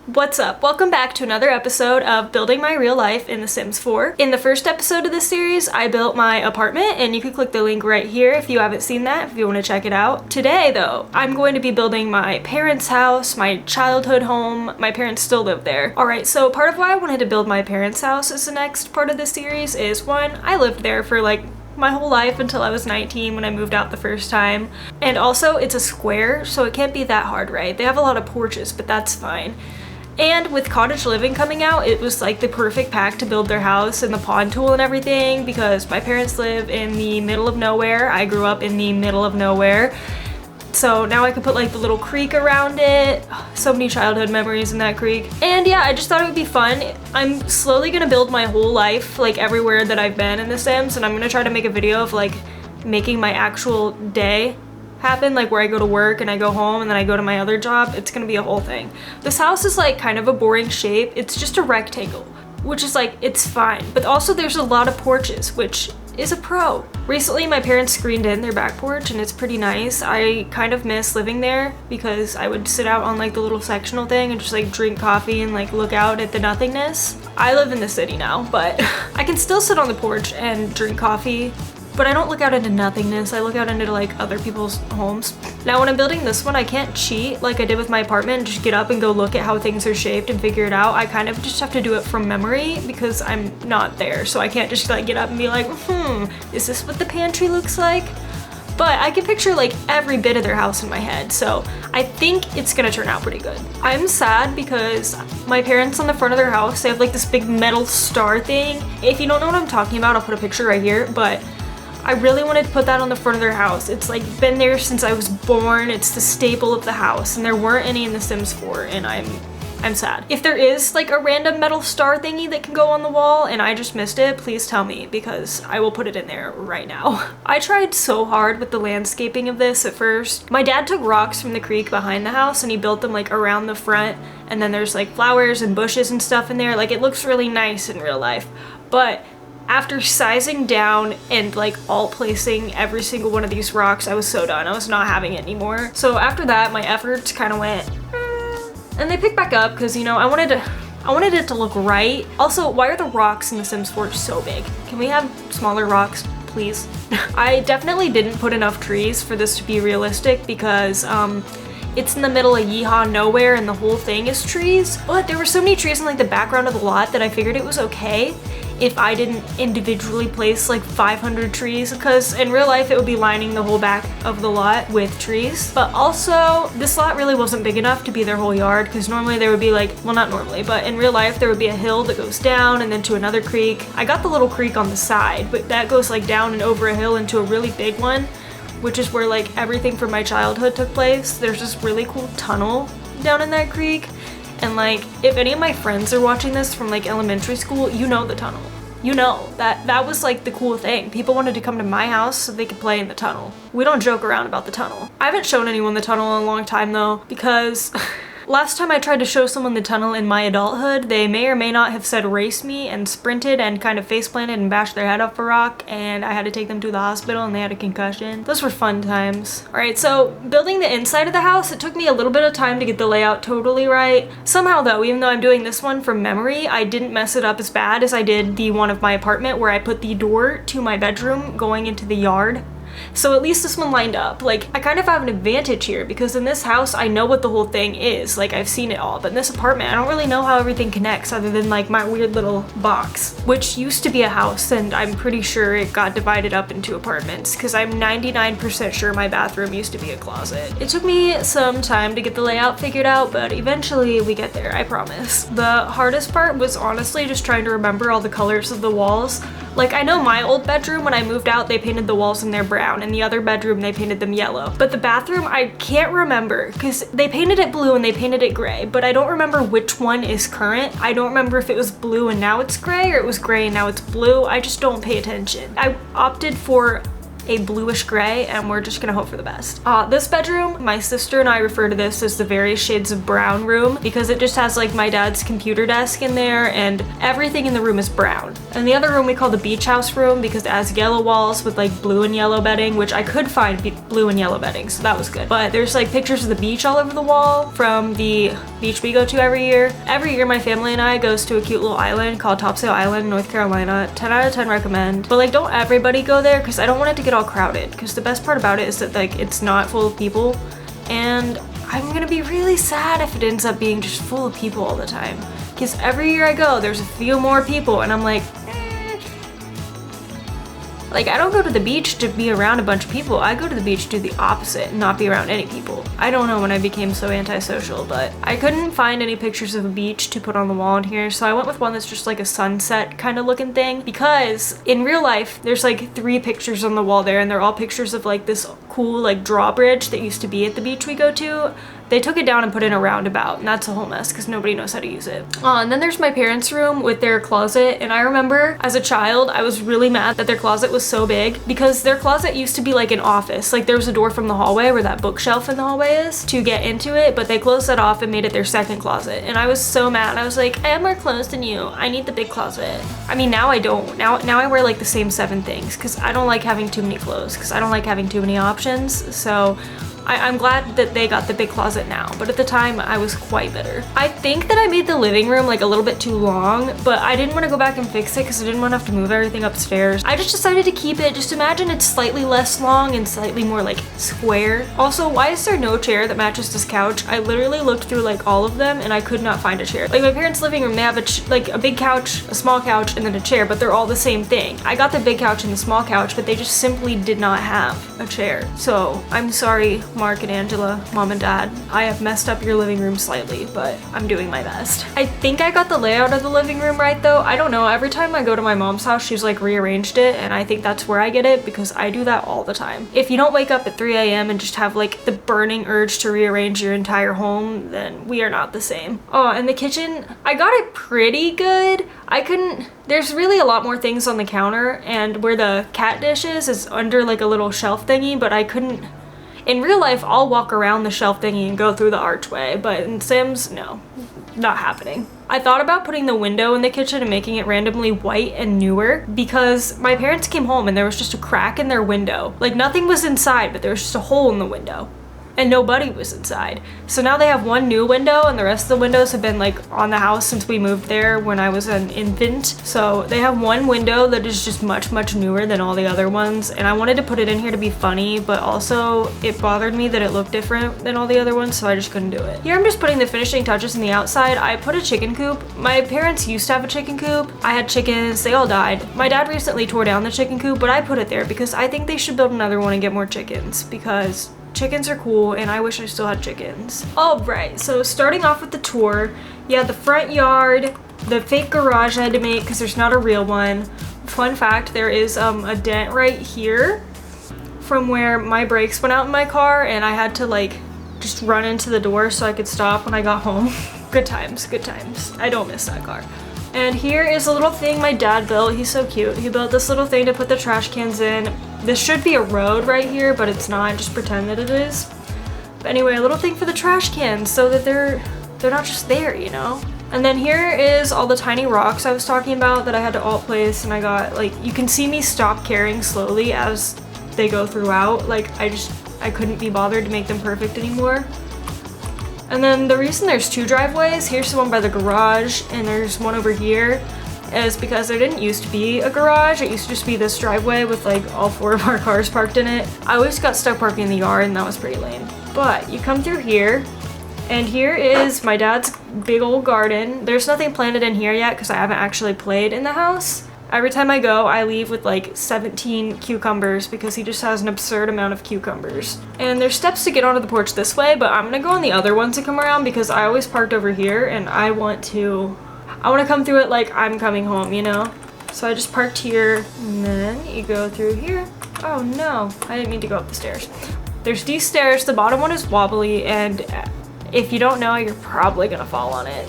What's up? Welcome back to another episode of Building My Real Life in The Sims 4. In the first episode of this series, I built my apartment, and you can click the link right here if you haven't seen that, if you want to check it out. Today, though, I'm going to be building my parents' house, my childhood home. My parents still live there. Alright, so part of why I wanted to build my parents' house as the next part of this series is, one, I lived there for my whole life until I was 19 when I moved out the first time. And also, it's a square, so it can't be that hard, right? They have a lot of porches, but that's fine. And with cottage living coming out, it was like the perfect pack to build their house and the pond tool and everything, because my parents live in the middle of nowhere. I grew up in the middle of nowhere. So now I could put like the little creek around it. So many childhood memories in that creek. And yeah, I just thought it would be fun. I'm slowly gonna build my whole life, like everywhere that I've been in The Sims, and I'm gonna try to make a video of like making my actual day happen, like where I go to work and I go home and then I go to my other job. It's gonna be a whole thing. This house is like kind of a boring shape. It's just a rectangle, which is like, it's fine. But also there's a lot of porches, which is a pro. Recently my parents screened in their back porch and it's pretty nice. I kind of miss living there because I would sit out on like the little sectional thing and just like drink coffee and like look out at the nothingness. I live in the city now, but I can still sit on the porch and drink coffee. But I don't look out into nothingness, I look out into like other people's homes. Now when I'm building this one, I can't cheat like I did with my apartment and just get up and go look at how things are shaped and figure it out. I kind of just have to do it from memory because I'm not there. So I can't just like get up and be like, is this what the pantry looks like? But I can picture like every bit of their house in my head, so I think it's gonna turn out pretty good. I'm sad because my parents on the front of their house, they have like this big metal star thing. If you don't know what I'm talking about, I'll put a picture right here, but I really wanted to put that on the front of their house. It's like been there since I was born. It's the staple of the house, and there weren't any in The Sims 4, and I'm sad. If there is like a random metal star thingy that can go on the wall and I just missed it, please tell me because I will put it in there right now. I tried so hard with the landscaping of this at first. My dad took rocks from the creek behind the house and he built them like around the front, and then there's like flowers and bushes and stuff in there. Like it looks really nice in real life, but after sizing down and like alt placing every single one of these rocks, I was so done. I was not having it anymore. So after that, my efforts kind of went, and they picked back up because, you know, I wanted it to look right. Also, why are the rocks in The Sims 4 so big? Can we have smaller rocks, please? I definitely didn't put enough trees for this to be realistic because it's in the middle of yeehaw nowhere and the whole thing is trees. But there were so many trees in like the background of the lot that I figured it was okay if I didn't individually place like 500 trees, because in real life it would be lining the whole back of the lot with trees. But also this lot really wasn't big enough to be their whole yard, because normally there would be like, well, not normally, but in real life there would be a hill that goes down and then to another creek. I got the little creek on the side, but that goes like down and over a hill into a really big one, which is where like everything from my childhood took place. There's this really cool tunnel down in that creek. And like, if any of my friends are watching this from like elementary school, you know the tunnel. You know, that was like the cool thing. People wanted to come to my house so they could play in the tunnel. We don't joke around about the tunnel. I haven't shown anyone the tunnel in a long time though, because last time I tried to show someone the tunnel in my adulthood, they may or may not have said race me and sprinted and kind of face planted and bashed their head off a rock, and I had to take them to the hospital and they had a concussion. Those were fun times. Alright, so building the inside of the house, it took me a little bit of time to get the layout totally right. Somehow though, even though I'm doing this one from memory, I didn't mess it up as bad as I did the one of my apartment where I put the door to my bedroom going into the yard. So at least this one lined up. Like, I kind of have an advantage here because in this house, I know what the whole thing is. Like, I've seen it all. But in this apartment, I don't really know how everything connects other than like my weird little box, which used to be a house, and I'm pretty sure it got divided up into apartments because I'm 99% sure my bathroom used to be a closet. It took me some time to get the layout figured out, but eventually we get there, I promise. The hardest part was honestly just trying to remember all the colors of the walls. Like, I know my old bedroom, when I moved out, they painted the walls in their brown, and the other bedroom, they painted them yellow. But the bathroom, I can't remember, because they painted it blue and they painted it gray, but I don't remember which one is current. I don't remember if it was blue and now it's gray, or it was gray and now it's blue. I just don't pay attention. I opted for a bluish gray, and we're just gonna hope for the best. This bedroom, my sister and I refer to this as the various shades of brown room because it just has like my dad's computer desk in there and everything in the room is brown. And the other room we call the beach house room because it has yellow walls with like blue and yellow bedding, which I could find blue and yellow bedding, so that was good. But there's like pictures of the beach all over the wall from the beach we go to every year. Every year my family and I goes to a cute little island called Topsail Island, North Carolina. 10 out of 10 recommend. But like don't everybody go there because I don't want it to get all crowded, because the best part about it is that like it's not full of people, and I'm gonna be really sad if it ends up being just full of people all the time, because every year I go there's a few more people and I'm like like I don't go to the beach to be around a bunch of people. I go to the beach to do the opposite and not be around any people. I don't know when I became so antisocial, but I couldn't find any pictures of a beach to put on the wall in here, so I went with one that's just like a sunset kind of looking thing, because in real life there's like 3 pictures on the wall there and they're all pictures of like this cool like drawbridge that used to be at the beach we go to. They took it down and put in a roundabout, and that's a whole mess because nobody knows how to use it. And then there's my parents' room with their closet, and I remember as a child I was really mad that their closet was so big because their closet used to be like an office. Like there was a door from the hallway where that bookshelf in the hallway is to get into it, but they closed that off and made it their second closet, and I was so mad. I was like, I have more clothes than you. I need the big closet. I mean, now I don't. Now I wear like the same 7 things because I don't like having too many clothes because I don't like having too many options. So I'm glad that they got the big closet now, but at the time I was quite bitter. I think that I made the living room like a little bit too long, but I didn't want to go back and fix it because I didn't want to have to move everything upstairs. I just decided to keep it. Just imagine it's slightly less long and slightly more like square. Also, why is there no chair that matches this couch? I literally looked through like all of them and I could not find a chair. Like my parents' living room, they have like a big couch, a small couch, and then a chair, but they're all the same thing. I got the big couch and the small couch, but they just simply did not have a chair. So I'm sorry, Mark and Angela, mom and dad. I have messed up your living room slightly, but I'm doing my best. I think I got the layout of the living room right though. I don't know. Every time I go to my mom's house, she's like rearranged it, and I think that's where I get it because I do that all the time. If you don't wake up at 3 a.m. and just have like the burning urge to rearrange your entire home, then we are not the same. Oh, and the kitchen, I got it pretty good. There's really a lot more things on the counter, and where the cat dish is under like a little shelf thingy, but I couldn't. In real life, I'll walk around the shelf thingy and go through the archway, but in Sims, no, not happening. I thought about putting the window in the kitchen and making it randomly white and newer because my parents came home and there was just a crack in their window. Like nothing was inside, but there was just a hole in the window. And nobody was inside. So now they have one new window and the rest of the windows have been like on the house since we moved there when I was an infant. So they have one window that is just much newer than all the other ones, and I wanted to put it in here to be funny, but also it bothered me that it looked different than all the other ones, so I just couldn't do it. Here I'm just putting the finishing touches in the outside. I put a chicken coop. My parents used to have a chicken coop. I had chickens, they all died. My dad recently tore down the chicken coop, but I put it there because I think they should build another one and get more chickens because chickens are cool and I wish I still had chickens. Alright, so starting off with the tour, yeah, the front yard, the fake garage I had to make because there's not a real one. Fun fact, there is a dent right here from where my brakes went out in my car and I had to like just run into the door so I could stop when I got home. Good times, good times. I don't miss that car. And here is a little thing my dad built. He's so cute. He built this little thing to put the trash cans in. This should be a road right here, but it's not. Just pretend that it is. But anyway, a little thing for the trash cans so that they're not just there, you know? And then here is all the tiny rocks I was talking about that I had to alt place, and I got, like, you can see me stop carrying slowly as they go throughout. Like, I couldn't be bothered to make them perfect anymore. And then the reason there's 2 driveways, here's the one by the garage and there's one over here, is because there didn't used to be a garage. It used to just be this driveway with like all 4 of our cars parked in it. I always got stuck parking in the yard and that was pretty lame. But you come through here and here is my dad's big old garden. There's nothing planted in here yet because I haven't actually played in the house. Every time I go, I leave with like 17 cucumbers because he just has an absurd amount of cucumbers. And there's steps to get onto the porch this way, but I'm gonna go on the other ones to come around because I always parked over here and I want to come through it like I'm coming home, you know? So I just parked here and then you go through here. Oh no, I didn't mean to go up the stairs. There's these stairs, the bottom one is wobbly, and if you don't know, you're probably gonna fall on it.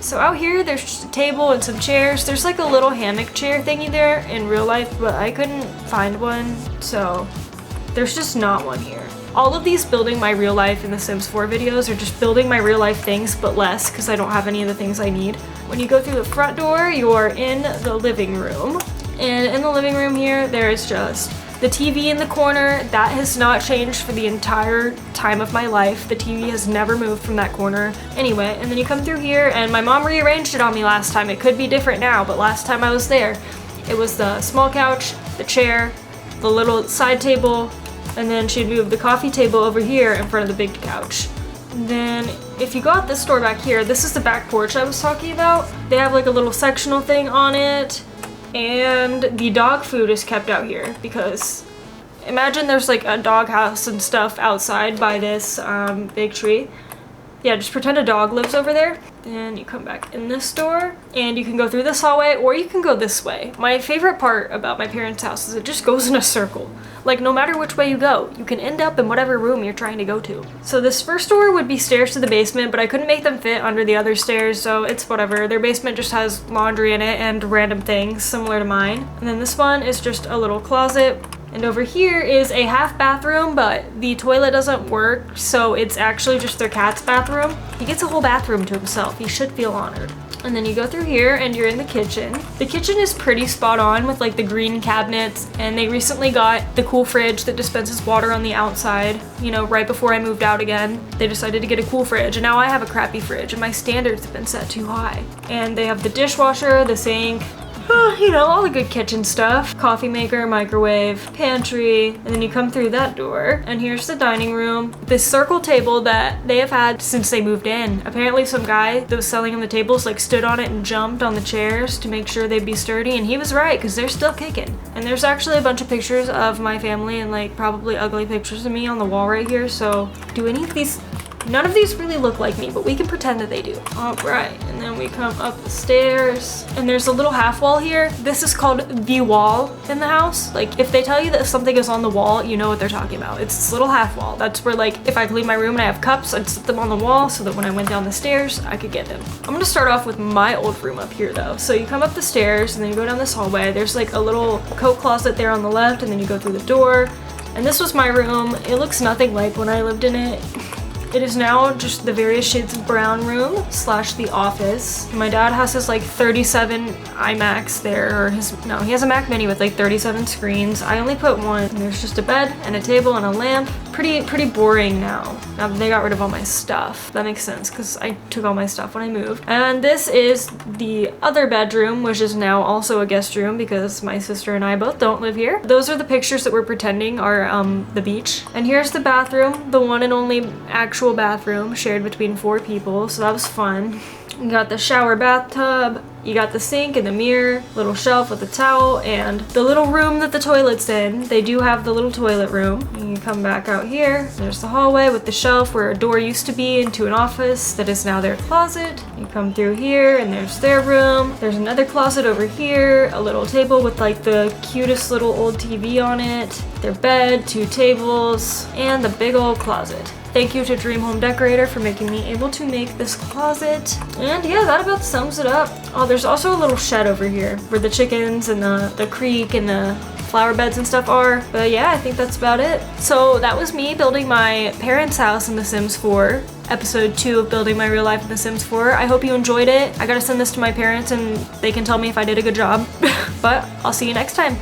So out here, there's just a table and some chairs. There's like a little hammock chair thingy there in real life, but I couldn't find one, so there's just not one here. All of these building my real life in the Sims 4 videos are just building my real life things, but less, because I don't have any of the things I need. When you go through the front door, you are in the living room. And in the living room here, there is just the TV in the corner. That has not changed for the entire time of my life. The TV has never moved from that corner. Anyway, and then you come through here, and my mom rearranged it on me last time. It could be different now, but last time I was there, it was the small couch, the chair, the little side table, and then she'd move the coffee table over here in front of the big couch. Then if you go out this door back here, this is the back porch I was talking about. They have like a little sectional thing on it, and the dog food is kept out here because imagine there's like a dog house and stuff outside by this big tree. Yeah, just pretend a dog lives over there. Then you come back in this door, and you can go through this hallway, or you can go this way. My favorite part about my parents' house is it just goes in a circle. Like, no matter which way you go, you can end up in whatever room you're trying to go to. So this first door would be stairs to the basement, but I couldn't make them fit under the other stairs, so it's whatever. Their basement just has laundry in it and random things similar to mine. And then this one is just a little closet. And over here is a half bathroom, but the toilet doesn't work, so it's actually just their cat's bathroom. He gets a whole bathroom to himself. He should feel honored. And then you go through here and you're in the kitchen. The kitchen is pretty spot on with like the green cabinets, and they recently got the cool fridge that dispenses water on the outside. You know, right before I moved out again, they decided to get a cool fridge, and now I have a crappy fridge and my standards have been set too high. And they have the dishwasher, the sink, you know, all the good kitchen stuff. Coffee maker, microwave, pantry, and then you come through that door, and here's the dining room. This circle table that they have had since they moved in. Apparently some guy that was selling them the tables like stood on it and jumped on the chairs to make sure they'd be sturdy, and he was right, because they're still kicking. And there's actually a bunch of pictures of my family and like probably ugly pictures of me on the wall right here, so do any of these... None of these really look like me, but we can pretend that they do. All right, and then we come up the stairs, and there's a little half wall here. This is called the wall in the house. Like, if they tell you that something is on the wall, you know what they're talking about. It's this little half wall. That's where, like, if I clean my room and I have cups, I'd sit them on the wall so that when I went down the stairs, I could get them. I'm gonna start off with my old room up here, though. So you come up the stairs, and then you go down this hallway. There's, like, a little coat closet there on the left, and then you go through the door. And this was my room. It looks nothing like when I lived in it. It is now just the various shades of brown room slash the office. My dad has his like 37 iMacs there, or he has a Mac Mini with like 37 screens. I only put one, and there's just a bed and a table and a lamp. Pretty boring now. Now that they got rid of all my stuff. That makes sense, because I took all my stuff when I moved. And this is the other bedroom, which is now also a guest room because my sister and I both don't live here. Those are the pictures that we're pretending are the beach. And here's the bathroom, the one and only actual bathroom shared between 4 people, so that was fun. You got the shower bathtub, you got the sink and the mirror, little shelf with a towel, and the little room that the toilet's in. They do have the little toilet room. You come back out here, there's the hallway with the shelf where a door used to be into an office that is now their closet. You come through here and there's their room. There's another closet over here, a little table with like the cutest little old TV on it, their bed, 2 tables, and the big old closet. Thank you to Dream Home Decorator for making me able to make this closet. And yeah, that about sums it up. Oh, there's also a little shed over here where the chickens and the creek and the flower beds and stuff are. But yeah, I think that's about it. So that was me building my parents' house in The Sims 4. Episode 2 of Building My Real Life in The Sims 4. I hope you enjoyed it. I gotta send this to my parents and they can tell me if I did a good job. But I'll see you next time.